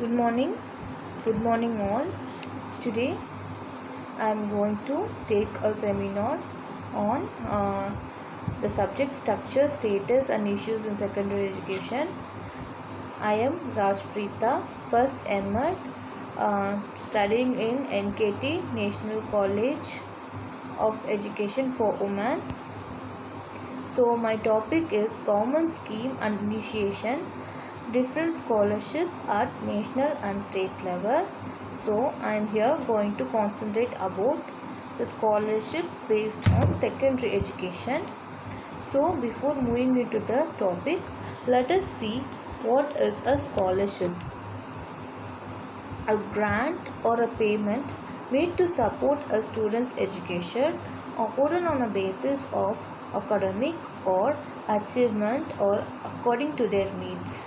Good morning. Good morning, all. Today I am going to take a seminar on the subject structure, status, and issues in secondary education. I am Rajpreeta, first MAT, studying in NKT National College of Education for Women. So, my topic is Government Scheme and Initiation, different scholarship at national and state level. So I am here going to concentrate about the scholarship based on secondary education. So before moving into the topic, let us see what is a scholarship. A grant or a payment made to support a student's education, awarded on a basis of academic or achievement or according to their needs.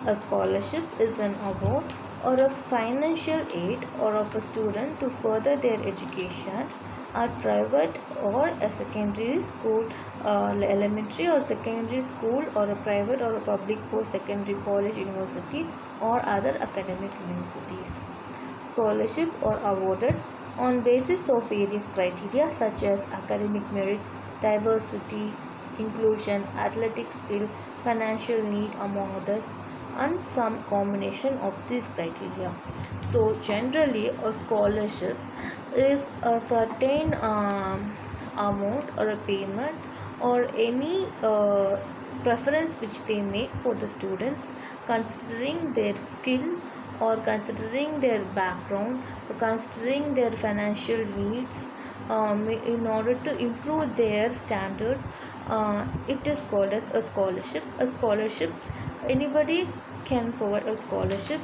A scholarship is an award or a financial aid or of a student to further their education at private or a secondary school, elementary or secondary school, or a private or a public post-secondary college, university, or other academic universities. Scholarship are awarded on basis of various criteria such as academic merit, diversity, inclusion, athletic skill, financial need, among others, and some combination of these criteria. So generally a scholarship is a certain amount or a payment or any preference which they make for the students considering their skill or considering their background or considering their financial needs, in order to improve their standard. It is called as a scholarship. A scholarship, anybody can provide a scholarship.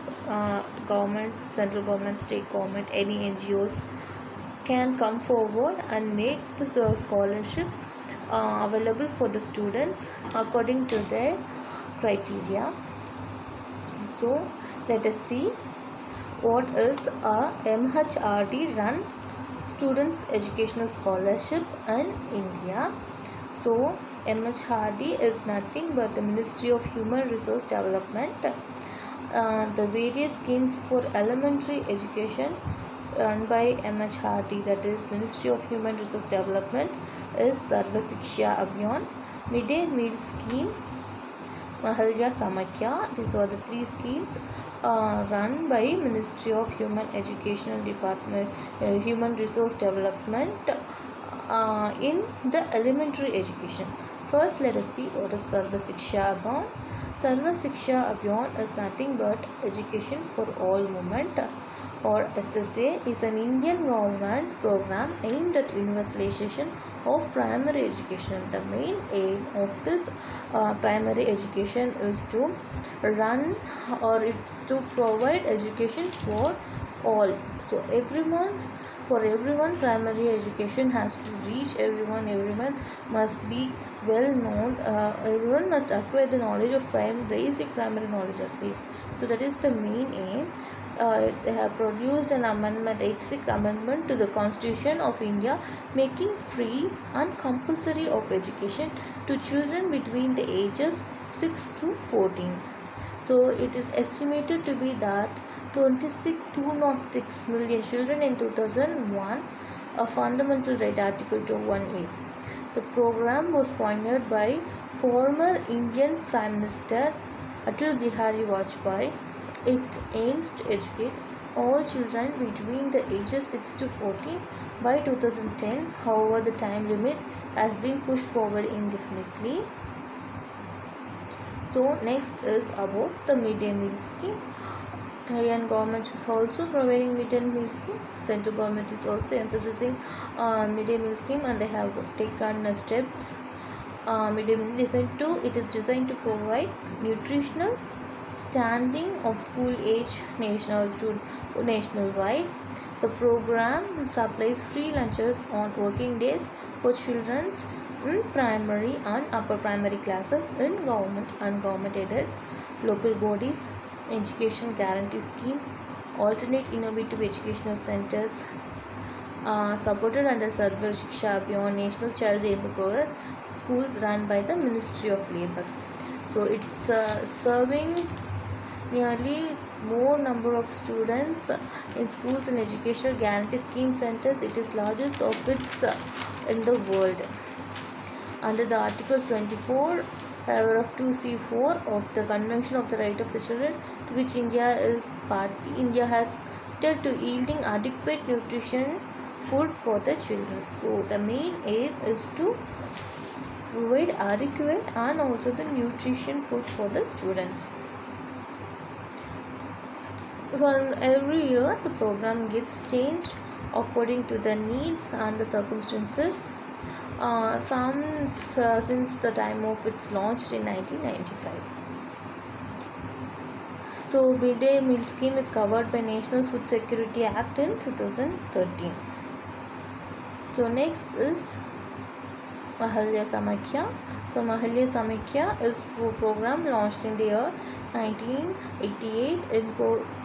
Government, central government, state government, any NGOs can come forward and make the scholarship available for the students according to their criteria. So let us see what is a MHRD run students educational scholarship in India. So MHRD is nothing but the Ministry of Human Resource Development. The various schemes for elementary education run by MHRD, that is Ministry of Human Resource Development, is Sarva Shiksha Abhiyan, Midday Meal Scheme, Mahalya Samakya. These are the three schemes run by Ministry of Human Educational Department, Human Resource Development, in the elementary education. First, let us see what is Sarva Shiksha Abhiyan. Sarva Shiksha Abhiyan is nothing but Education for All movement, or SSA, is an Indian government program aimed at universalization of primary education. The main aim of this primary education is to run, or it's to provide education for all. So for everyone primary education has to reach everyone. Everyone must be well known. Everyone must acquire the knowledge of basic primary knowledge at least. So that is the main aim. They have produced an amendment, 86th amendment to the Constitution of India, making free and compulsory of education to children between the ages 6 to 14. So it is estimated to be that 206 million children in 2001, a fundamental right, Article 21A. The program was pioneered by former Indian Prime Minister Atal Bihari Vajpayee. It aims to educate all children between the ages 6 to 14 by 2010. However, the time limit has been pushed forward indefinitely. So next is about the midday meal scheme. Indian government is also providing midday meal scheme. Central government is also emphasizing midday meal scheme, and they have taken steps. Midday meal it is designed to provide nutritional standing of school age nationwide. The program supplies free lunches on working days for children in primary and upper primary classes in government and government aided local bodies. Education guarantee scheme, alternate innovative educational centers, supported under Sarva Shiksha Abhiyan, National Child Labour Program, schools run by the Ministry of Labour. So it's serving nearly more number of students in schools and educational guarantee scheme centers. It is largest of its in the world. Under the Article 24, paragraph 2C4 of the Convention of the Right of the Children, to which India is party, India has committed to yielding adequate nutrition food for the children. So the main aim is to provide adequate and also the nutrition food for the students. For every year, the program gets changed according to the needs and the circumstances since the time of its launch in 1995. So midday meal scheme is covered by National Food Security Act in 2013. So next is Mahalya Samakhya. So Mahalya Samakhya is a program launched in the year 1988 in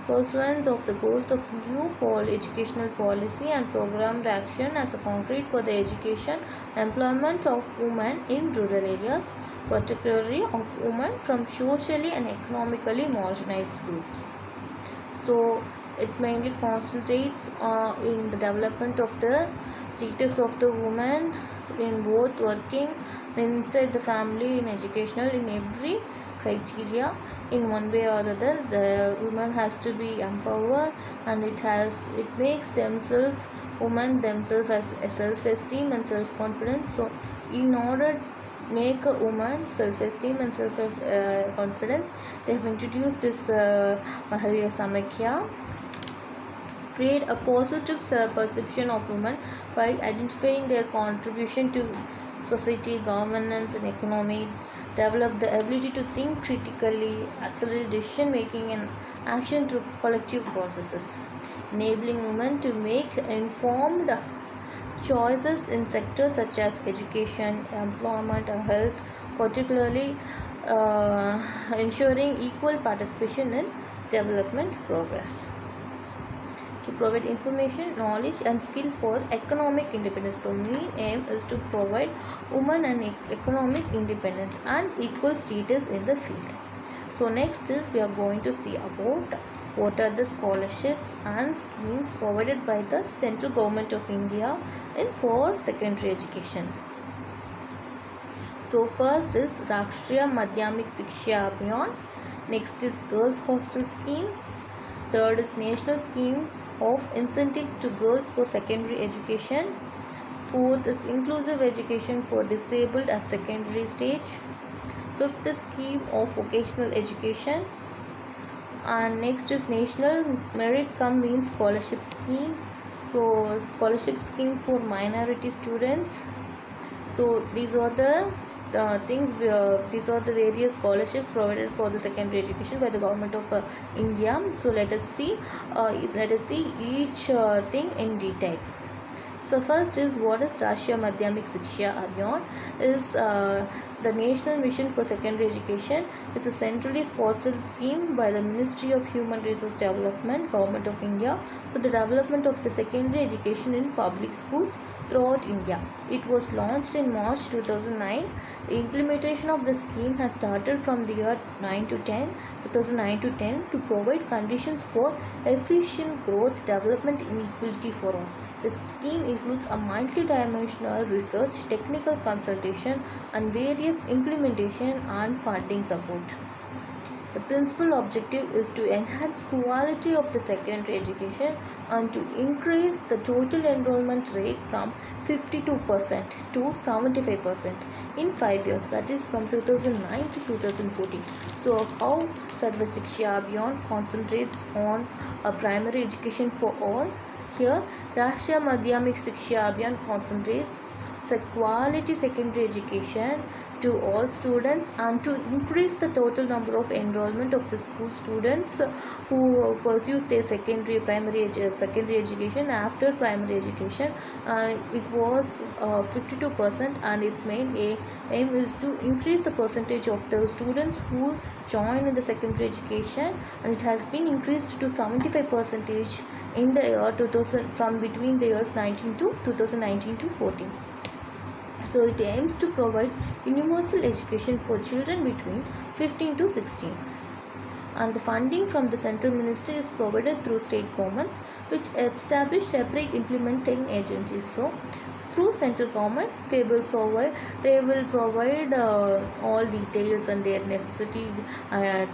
pursuance of the goals of new educational policy and programmed action as a concrete for the education employment of women in rural areas, particularly of women from socially and economically marginalized groups. So it mainly concentrates in the development of the status of the woman in both working inside the family, in educational, in every criteria. In one way or other, the woman has to be empowered, and it makes women themselves as a self-esteem and self-confidence. So in order to make a woman self-esteem and self-confidence, they have introduced this Mahalya Samakhya. Create a positive perception of women by identifying their contribution to society, governance and economy, develop the ability to think critically, accelerate decision making and action through collective processes, enabling women to make informed choices in sectors such as education, employment and health, particularly ensuring equal participation in development progress. To provide information, knowledge and skill for economic independence. The main aim is to provide women an economic independence and equal status in the field. So next is we are going to see about what are the scholarships and schemes provided by the central government of India for secondary education. So first is Rashtriya Madhyamik Shiksha Abhiyan. Next is Girls Hostel Scheme. Third is National Scheme of Incentives to Girls for Secondary Education. Fourth is Inclusive Education for Disabled at Secondary Stage. Fifth is Scheme of Vocational Education. And next is National Merit Cum Means Scholarship Scheme. So scholarship scheme for minority students. So these are the these are the various scholarships provided for the secondary education by the government of India. So let us see each thing in detail. So first is what is Rashtriya Madhyamik Shiksha Abhiyan is the National Mission for Secondary Education. Is a centrally sponsored scheme by the Ministry of Human Resource Development, Government of India, for the development of the secondary education in public schools throughout India. It was launched in March 2009. The implementation of the scheme has started from the year 2009 to 10 to provide conditions for efficient growth, development and equality for all. The scheme includes a multi-dimensional research, technical consultation and various implementation and funding support. The principal objective is to enhance quality of the secondary education and to increase the total enrollment rate from 52% to 75% in 5 years, that is from 2009 to 2014. So how Sarva Shiksha Abhiyan concentrates on a primary education for all. Here Rashtriya Madhyamik Shiksha Abhiyan concentrates on quality secondary education to all students and to increase the total number of enrollment of the school students who pursues their secondary education after primary education. It was 52% and its main aim is to increase the percentage of the students who join in the secondary education, and it has been increased to 75% in the year 2000 from between the years 2019 to 14. So it aims to provide universal education for children between 15 to 16. and the funding from the central ministry is provided through state governments, which establish separate implementing agencies. So through central government they will provide all details and their necessity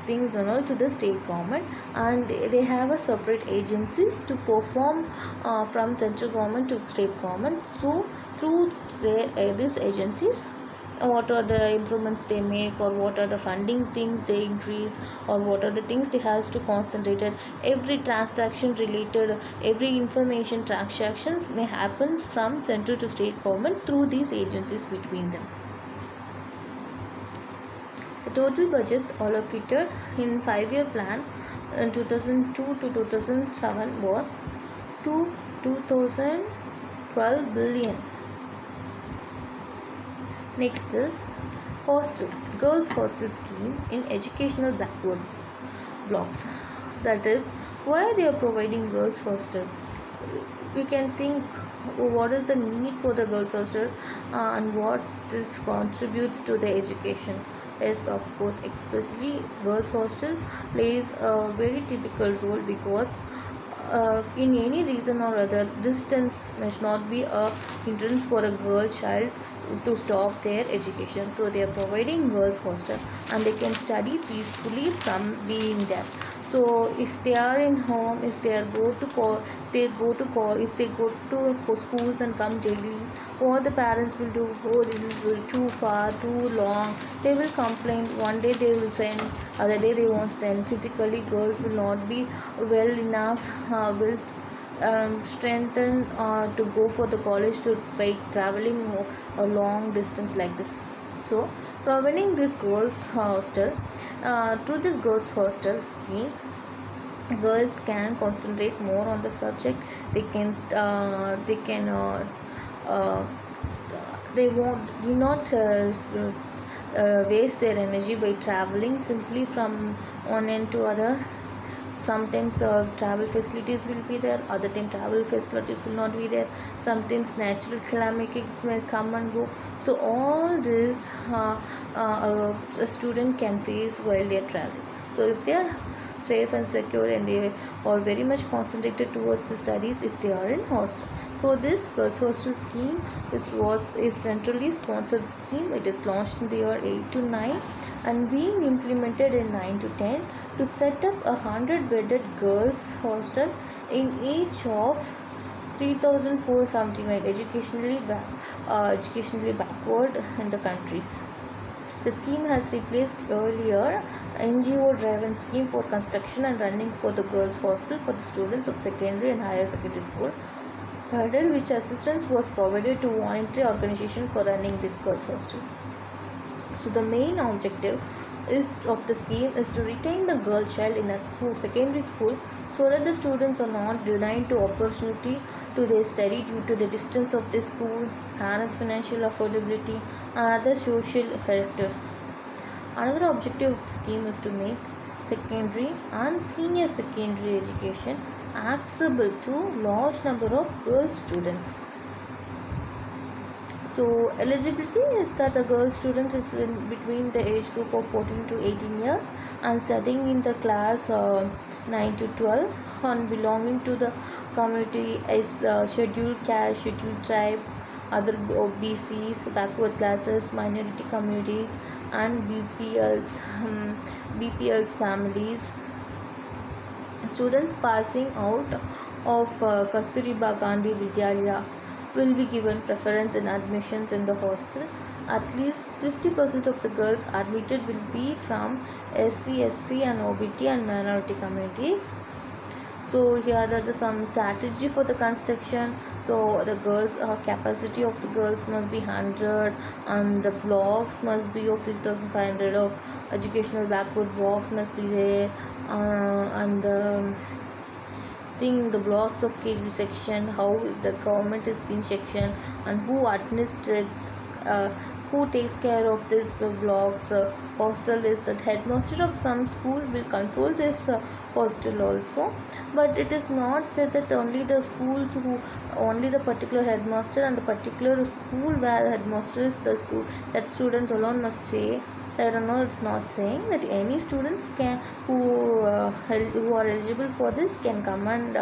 things and all to the state government, and they have a separate agencies to perform from central government to state government. So through these agencies, what are the improvements they make, or what are the funding things they increase, or what are the things they has to concentrate at. Every transaction related, every information transactions may happens from central to state government through these agencies between them. The total budget allocated in 5-year plan in 2002 to 2007 was to 2012 billion. Next is hostel, girls hostel scheme in educational backward blocks. That is, why they are providing girls hostel. We can think, what is the need for the girls hostel and what this contributes to the education. Yes, of course, especially girls hostel plays a very typical role, because in any reason or other, distance must not be a hindrance for a girl child to stop their education. So they are providing girls hostel and they can study peacefully from being there. So if they are in home, if they are go to call, if they go to schools and come daily, what the parents will do, oh, this is too far, too long, they will complain. One day they will send, other day they won't send. Physically girls will not be well enough, will strengthen to go for the college to by traveling a long distance like this. So providing this girls hostel, through this girls hostel scheme, girls can concentrate more on the subject. Uh, they won't do not waste their energy by traveling simply from one end to other. Sometimes travel facilities will be there, other time travel facilities will not be there. Sometimes natural calamities may come and go. So all this a student can face while they are traveling. So if they are safe and secure and they are very much concentrated towards the studies, if they are in hostel. So this girls hostel scheme is centrally sponsored scheme. It is launched in the year 8 to 9 and being implemented in 9 to 10 to set up 100-bedded girls hostel in each of 3,479 educationally backward in the countries. The scheme has replaced earlier NGO-driven scheme for construction and running for the girls hostel for the students of secondary and higher secondary school, under which assistance was provided to voluntary organization for running this girls hostel. So the main objective of the scheme is to retain the girl child in a secondary school, so that the students are not denied to opportunity to their study due to the distance of the school, parents' financial affordability, and other social factors. Another objective of the scheme is to make secondary and senior secondary education accessible to large number of girl students. So eligibility is that a girl student is in between the age group of 14 to 18 years and studying in the class 9 to 12 and belonging to the community is scheduled caste, scheduled tribe, other OBCs, backward classes, minority communities, and BPL's families. Students passing out of Kasturiba Gandhi Vidyalaya will be given preference in admissions in the hostel. At least 50% of the girls admitted will be from SC, ST and OBT and minority communities. So here are some strategy for the construction. So the girls capacity of the girls must be 100 and the blocks must be of 3,500 of educational backward blocks must be there, and the blocks of KG section, how the government is being sectioned and who administrates, who takes care of this blocks. Hostel is the headmaster of some school will control this hostel also, but it is not said that only the schools who only the particular headmaster and the particular school where the headmaster is the school that students alone must stay. I don't know, it's not saying that any students can who who are eligible for this can come and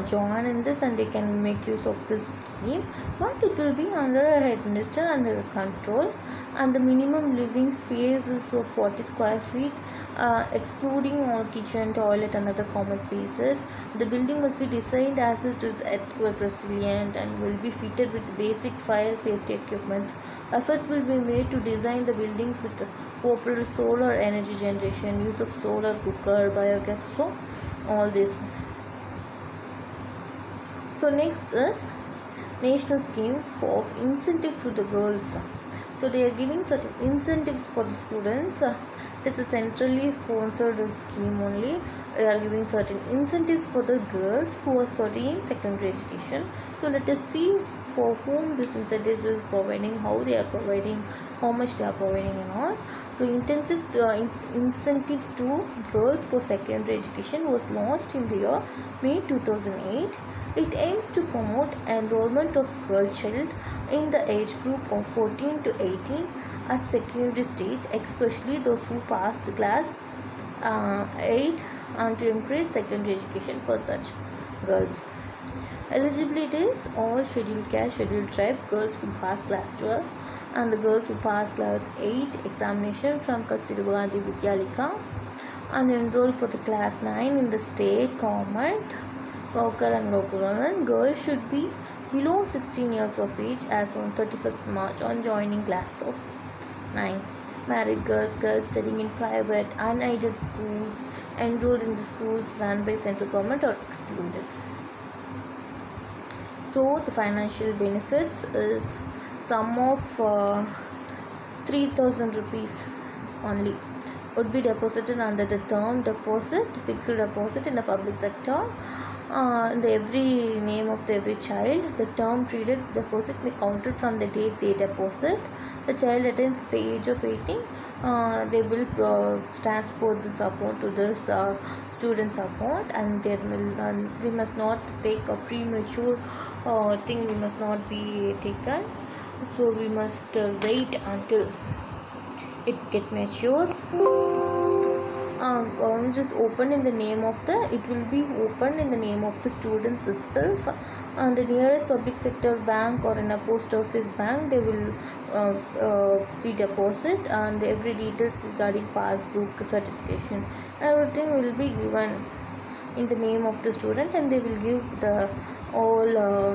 join in this, and they can make use of this scheme, but it will be under a head minister under the control, and the minimum living space is 40 square feet, excluding all kitchen, toilet and other common spaces. The building must be designed as it is earthquake resilient and will be fitted with basic fire safety equipments. Efforts will be made to design the buildings with popular solar energy generation, use of solar cooker, biogas, so all this. So next is national scheme for incentives to the girls. So they are giving certain incentives for the students. This is centrally sponsored scheme only. They are giving certain incentives for the girls who are studying secondary education. So let us see for whom this incentives is providing, how they are providing, how much they are providing and all. So incentives to girls for secondary education was launched in the year May 2008. It aims to promote enrollment of girl child in the age group of 14 to 18 at secondary stage, especially those who passed class 8, and to encourage secondary education for such girls. Eligibility is all scheduled caste, scheduled tribe girls who pass class 12 and the girls who pass class 8 examination from Kasturba Gandhi Vidyalika and enroll for the class 9 in the state government. Gokul and Gokulaman girls should be below 16 years of age as on 31st March on joining class of 9. Married girls, girls studying in private, unaided schools, enrolled in the schools run by central government are excluded. So the financial benefits is sum of 3,000 rupees only would be deposited under the term deposit, fixed deposit in the public sector. Every name of every child, the term period deposit may counted from the date they deposit. The child attains the age of 18, they will transport this account to this student's account, and there will we must not take a premature thing, we must not be taken. So we must wait until it get matures. Just open in the name of the, it will be opened in the name of the students itself, and the nearest public sector bank or in a post office bank they will be deposit, and every details regarding passbook, certification, everything will be given in the name of the student, and they will give the all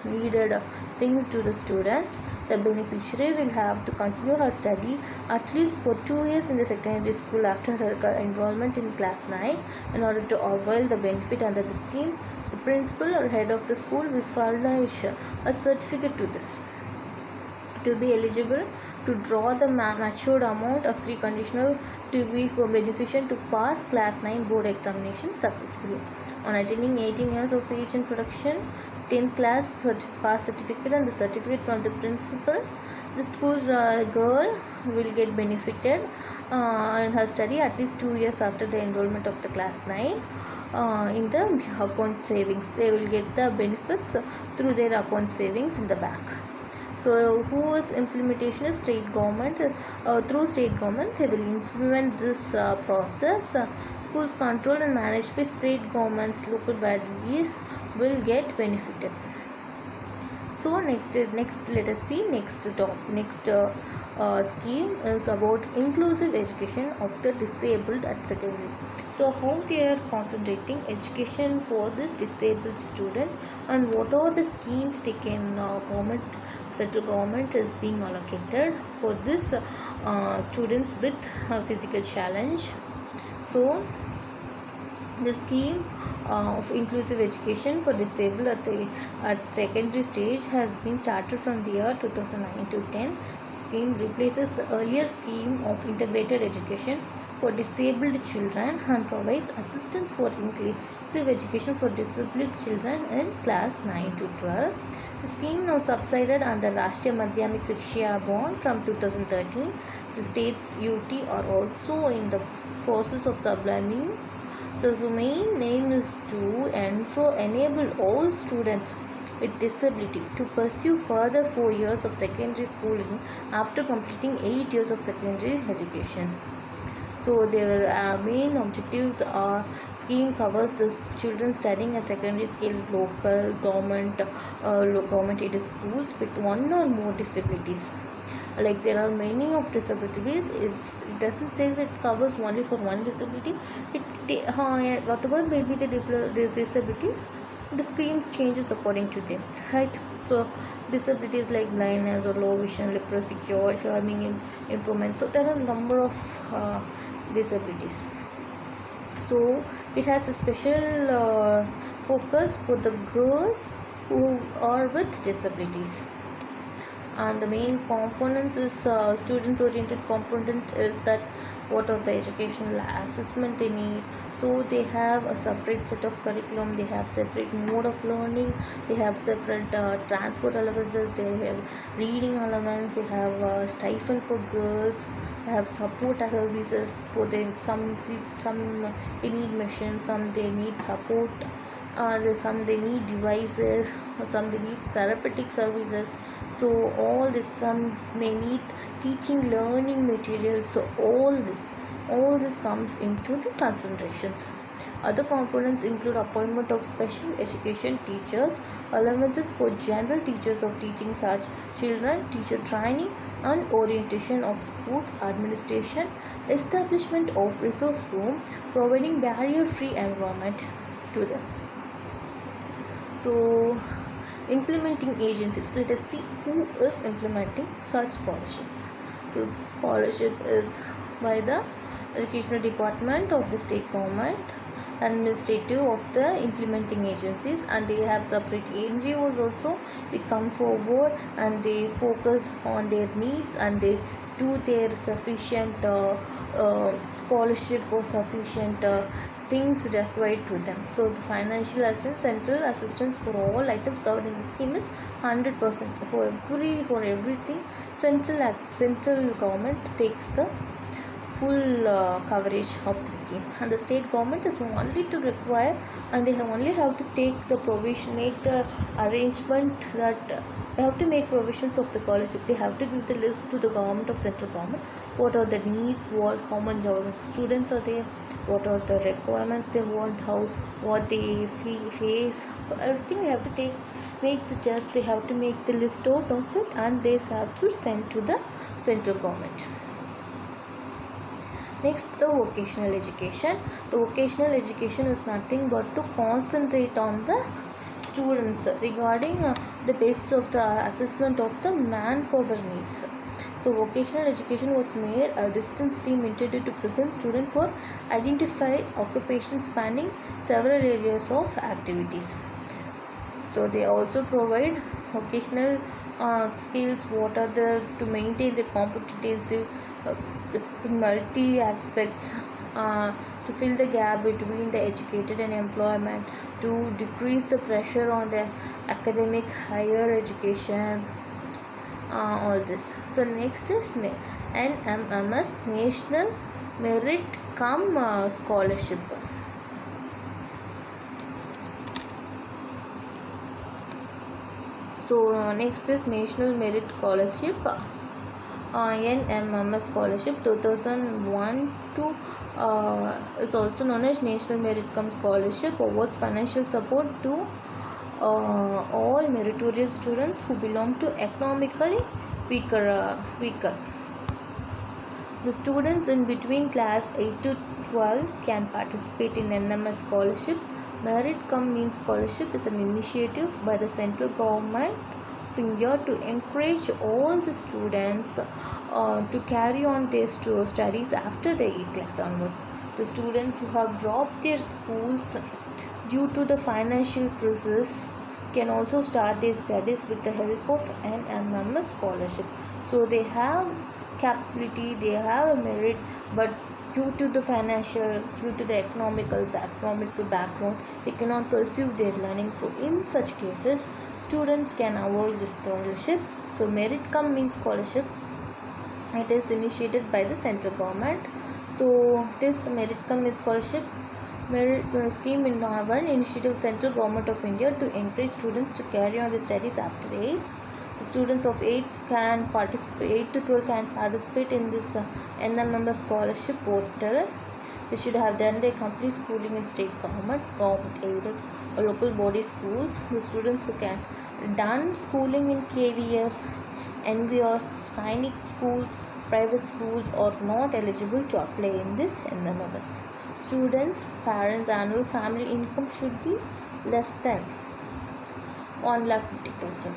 needed things to the students. The beneficiary will have to continue her study at least for 2 years in the secondary school after her enrollment in class 9 in order to avail the benefit under the scheme. The principal or head of the school will furnish a certificate to this. To be eligible to draw the matured amount of preconditional to be for beneficiary to pass class 9 board examination successfully. On attaining 18 years of age in production, 10th class pass certificate and the certificate from the principal, the school's girl will get benefited in her study at least 2 years after the enrollment of the class 9 in the account savings. They will get the benefits through their account savings in the bank. So whose implementation is state government. Through state government they will implement this process. Schools controlled and managed by state governments, local bodies will get benefited. So next let us see next scheme is about inclusive education of the disabled at secondary. So how they are concentrating education for this disabled student, and what are the schemes they can central government is being allocated for this students with physical challenge. So the scheme of inclusive education for disabled at secondary stage has been started from the year 2009 to 10. The scheme replaces the earlier scheme of integrated education for disabled children and provides assistance for inclusive education for disabled children in class 9 to 12. The scheme now subsided under Rashtriya Madhyamik Shiksha Bond from 2013. The states UT are also in the process of subliming. The main aim is to enable all students with disability to pursue further 4 years of secondary schooling after completing 8 years of secondary education. So their main objectives are scheme covers the children studying at secondary school, local government aided schools with one or more disabilities. Like there are many of disabilities, it doesn't say that it covers only for one disability. Whatever may be the disabilities, the schemes changes according to them, right? So disabilities like blindness or low vision, leprosy cure, hearing improvement. So there are a number of disabilities. So it has a special focus for the girls who are with disabilities. And the main components is students oriented component is that what are the educational assessment they need. So they have a separate set of curriculum, they have separate mode of learning, they have separate transport allowances, they have reading allowance, they have stipend for girls, they have support services for them. Some they need machines, some they need support, some they need devices, some they need therapeutic services. So all this, some may need teaching learning materials. So all this comes into the considerations. Other components include appointment of special education teachers, allowances for general teachers of teaching such children, teacher training and orientation of schools administration, establishment of resource room, providing barrier free environment to them. So implementing agencies, let us see who is implementing such scholarships. So scholarship is by the educational department of the state government, administrative of the implementing agencies, and they have separate NGOs also. They come forward and they focus on their needs and they do their sufficient scholarship or sufficient things required to them. So the financial assistance, central assistance for all items covered in the scheme is 100% for everything. Central government takes the full coverage of the scheme, and the state government is only to require, and they only have to take the provision, make the arrangement that they have to make provisions of the scholarship. They have to give the list to the government of central government, what are the needs, how many students are there, what are the requirements they want, what they face. So everything they have to they have to make the list out of it, and they have to send to the central government. Next, the vocational education. The vocational education is nothing but to concentrate on the students regarding the basis of the assessment of the manpower needs. So vocational education was made a distance stream intended to prevent students for identify occupations spanning several areas of activities. So they also provide vocational skills, what are the to maintain the competency multi aspects, to fill the gap between the educated and employment, to decrease the pressure on the academic higher education, all this. So next is NMMS, National Merit Cum Scholarship. So next is National Merit Scholarship, NMMS Scholarship 2001 to is also known as National Merit Cum Scholarship, awards financial support to all meritorious students who belong to economically weaker. The students in between class 8 to 12 can participate in NMS scholarship. Merit Cum Means Scholarship is an initiative by the central government of India to encourage all the students to carry on their studies after the 8th class onwards. The students who have dropped their schools due to the financial crisis can also start their studies with the help of an NMS scholarship. So they have capability, they have a merit, but due to the economic background, they cannot pursue their learning. So in such cases, students can avoid this scholarship. So Merit Cum Means Scholarship, it is initiated by the central government. So this Merit Cum Means Scholarship merit scheme in one initiative central government of India to encourage students to carry on their studies after 8th. Students of 8 to 12 can participate in this NMMS scholarship portal. They should have done their complete schooling in state government aided or local body schools. The students who can done schooling in KVS, NVS, Sainik schools, private schools are not eligible to apply in this NMMS. Students, parents' annual family income should be less than 1,50,000.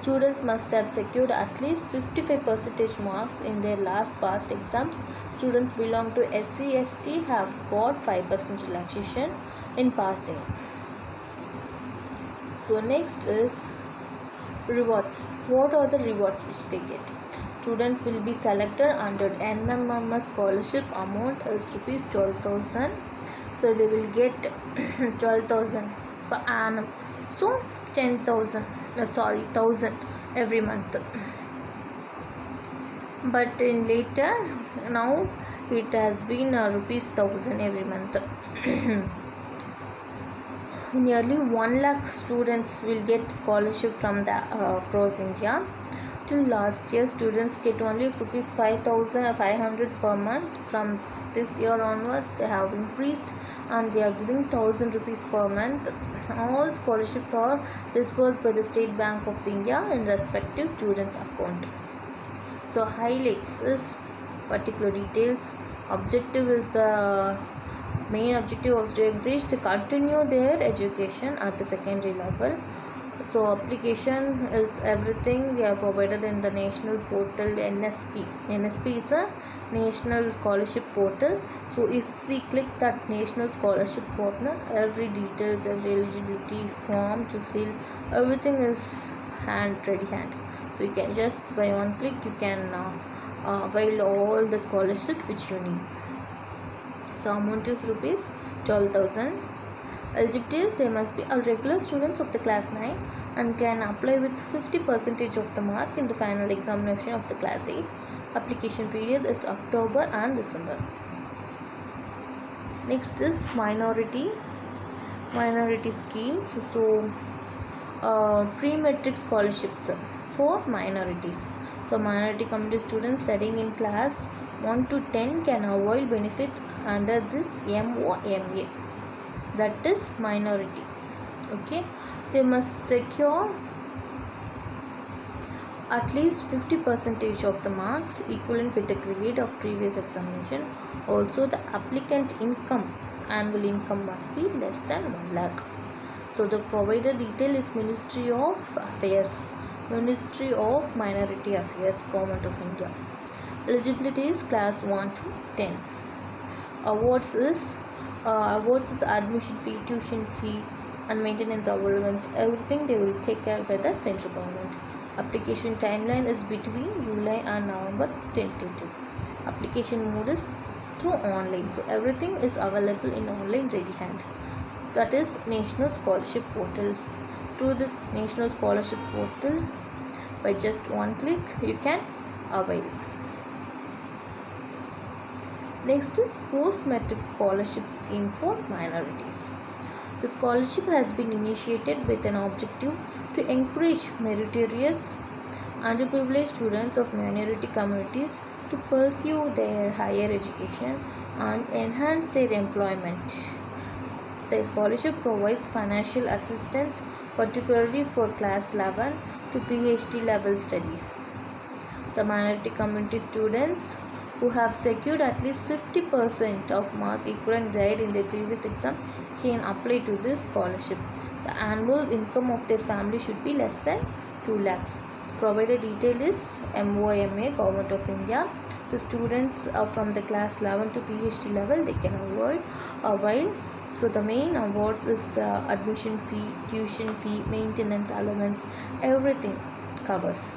Students must have secured at least 55% marks in their last past exams. Students belong to SC/ST have got 5% relaxation in passing. So next is rewards. What are the rewards which they get? Students will be selected under NMMS scholarship. Amount is rupees 12,000. So they will get 12,000 per annum. So 1,000 every month. But in later now it has been rupees 1,000 every month. Nearly 1 lakh students will get scholarship from the across India. Till last year, students get only rupees 5,500 per month. From this year onwards, they have increased and they are giving 1,000 rupees per month. All scholarships are disbursed by the State Bank of India in respective students' account. So highlights is particular details. Objective is the main objective was to encourage to continue their education at the secondary level. So application is everything they are provided in the national portal NSP. NSP is a national scholarship portal. So if we click that national scholarship portal, every details, every eligibility form to fill, everything is ready hand. So you can just by one click you can avail all the scholarship which you need. So amount is rupees 12,000. Eligibility, they must be a regular students of the class 9 and can apply with 50% of the mark in the final examination of the class 8. Application period is October and December. Next is minority schemes. So pre-metric scholarships for minorities. So minority community students studying in class 1 to 10 can avail benefits under this MOMA, that is minority. Okay, they must secure at least 50% of the marks equivalent with the grade of previous examination. Also the applicant annual income must be less than 1 lakh. So the provided detail is Ministry of Minority Affairs, Government of India. Eligibility is class 1 to 10. Awards is admission fee, tuition fee and maintenance allowance. Everything they will take care by the central government. Application timeline is between July and November 2022. Application mode is through online. So everything is available in online ready hand. That is National Scholarship Portal. Through this National Scholarship Portal, by just one click you can avail. Next is post-metric scholarship scheme for minorities. The scholarship has been initiated with an objective to encourage meritorious underprivileged students of minority communities to pursue their higher education and enhance their employment. The scholarship provides financial assistance particularly for class 11 to PhD level studies. The minority community students who have secured at least 50% of mark equivalent grade in their previous exam can apply to this scholarship. The annual income of their family should be less than 2 lakhs. Provided detail is MOMA, Government of India. The students from the class 11 to PhD level, they can avail. So the main awards is the admission fee, tuition fee, maintenance allowance, everything covers.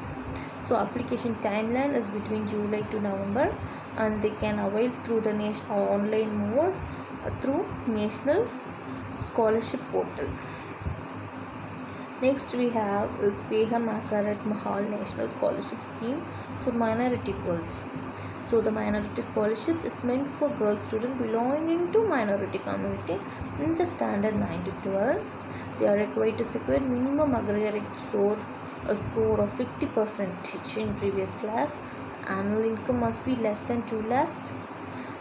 So application timeline is between July to November and they can avail through the online mode through National Scholarship Portal. Next we have is Begum Asarat Mahal National Scholarship Scheme for minority girls. So the minority scholarship is meant for girl students belonging to minority community in the standard 9 to 12. They are required to secure minimum aggregate score a score of 50% in previous class. Annual income must be less than 2 lakhs.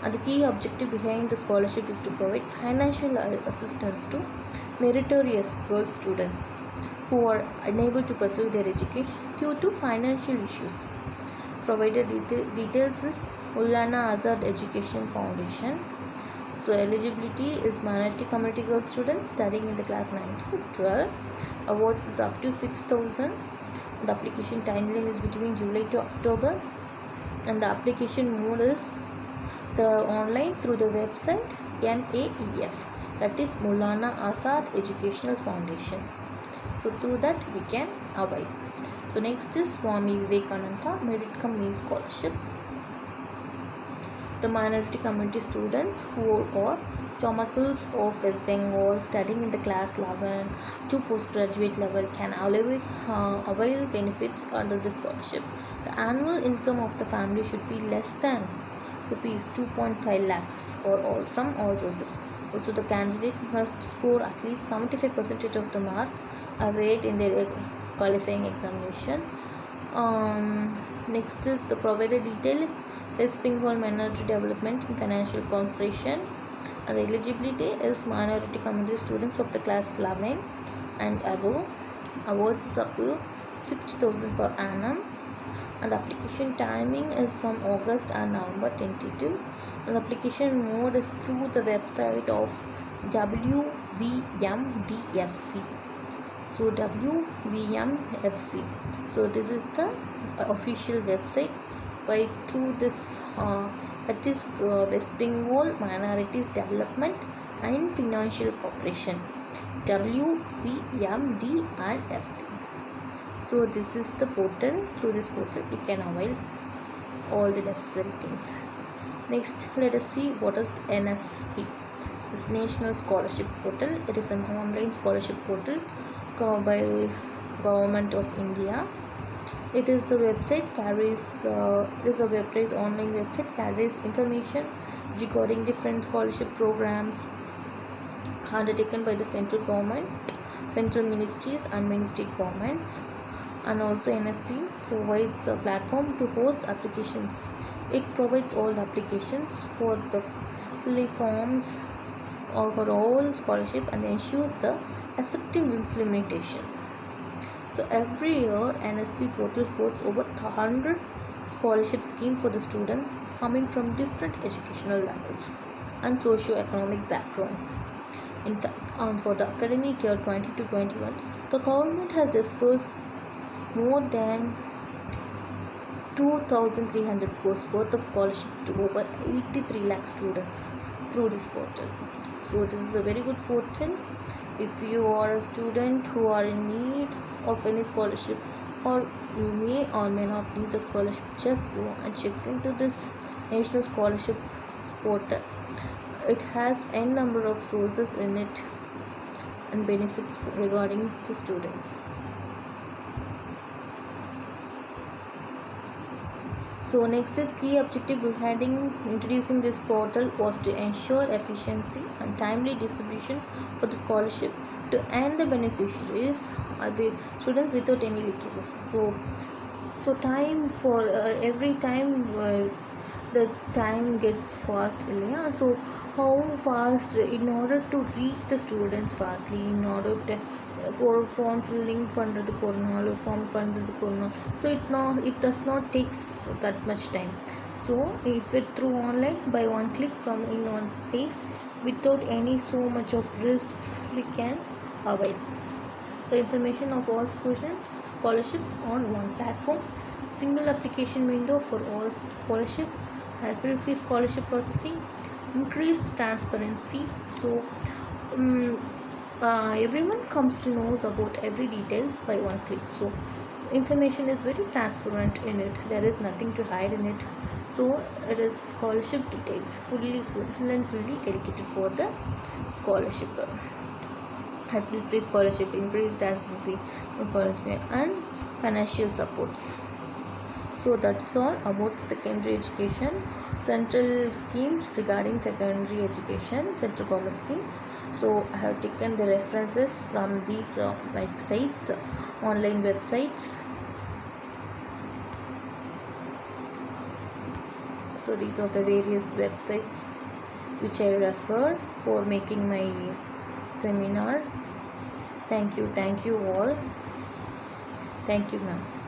And the key objective behind the scholarship is to provide financial assistance to meritorious girl students who are unable to pursue their education due to financial issues. Provided details is Maulana Azad Education Foundation. So eligibility is minority community girl students studying in the class 9 to 12. Awards is up to 6,000. The application timeline is between July to October, and the application mode is the online through the website MAEF, that is Maulana Azad Educational Foundation. So through that we can avail. So next is Swami Vivekananda Merit Cum Means Scholarship. The minority community students who are Chamakuls of West Bengal studying in the class 11 to postgraduate level can avail benefits under the scholarship. The annual income of the family should be less than rupees 2.5 lakhs for all from all sources. Also, the candidate must score at least 75% of the mark awarded in their qualifying examination. Next is the provided details. West Bengal Minority Development and Financial Corporation, and the eligibility is minority community students of the class 11 and above. Awards is up to 60,000 per annum, and the application timing is from August and November 22, and the application mode is through the website of WBMDFC. So WBMFC. So this is the official website. By through this that is West Bengal Minorities Development and Financial Corporation, WBMD and FC. So this is the portal. Through this portal you can avail all the necessary things. Next, let us see what is NSP. This National Scholarship Portal. It is an online scholarship portal covered by Government of India. It is the website carries online website carries information regarding different scholarship programs undertaken by the central government, central ministries and many state governments. And also NSP provides a platform to host applications. It provides all the applications for the filling forms for all scholarship and ensures the effective implementation. So every year NSP portal hosts over 100 scholarship schemes for the students coming from different educational levels and socio-economic background. In fact, for the academic year 20 to 21, the government has disbursed more than 2,300 crores worth of scholarships to over 83 lakh students through this portal. So this is a very good portal. If you are a student who are in need of any scholarship, or you may or may not need the scholarship, just go and check into this National Scholarship Portal. It has n number of sources in it and benefits regarding the students. So next is key objective behind introducing this portal was to ensure efficiency and timely distribution for the scholarship to earn the beneficiaries are the students without any leakages. So time for every time the time gets fast, so how fast in order to reach the students fastly, in order to for form filling பண்றதுக்கு form பண்றதுக்கு so it does not takes that much time. So if it through online by one click from in one place without any so much of risks we can avail. So information of all scholarships on one platform, single application window for all scholarship, hassle-free scholarship processing, increased transparency. So everyone comes to know about every details by one click. So information is very transparent in it. There is nothing to hide in it. So it is scholarship details full and fully dedicated for the scholarship. Hassle-free scholarship, increased transparency and financial supports. So that's all about secondary education. central schemes regarding secondary education, central government schemes. So I have taken the references from these websites, online websites. So these are the various websites which I refer for making my seminar. Thank you all. Thank you, ma'am.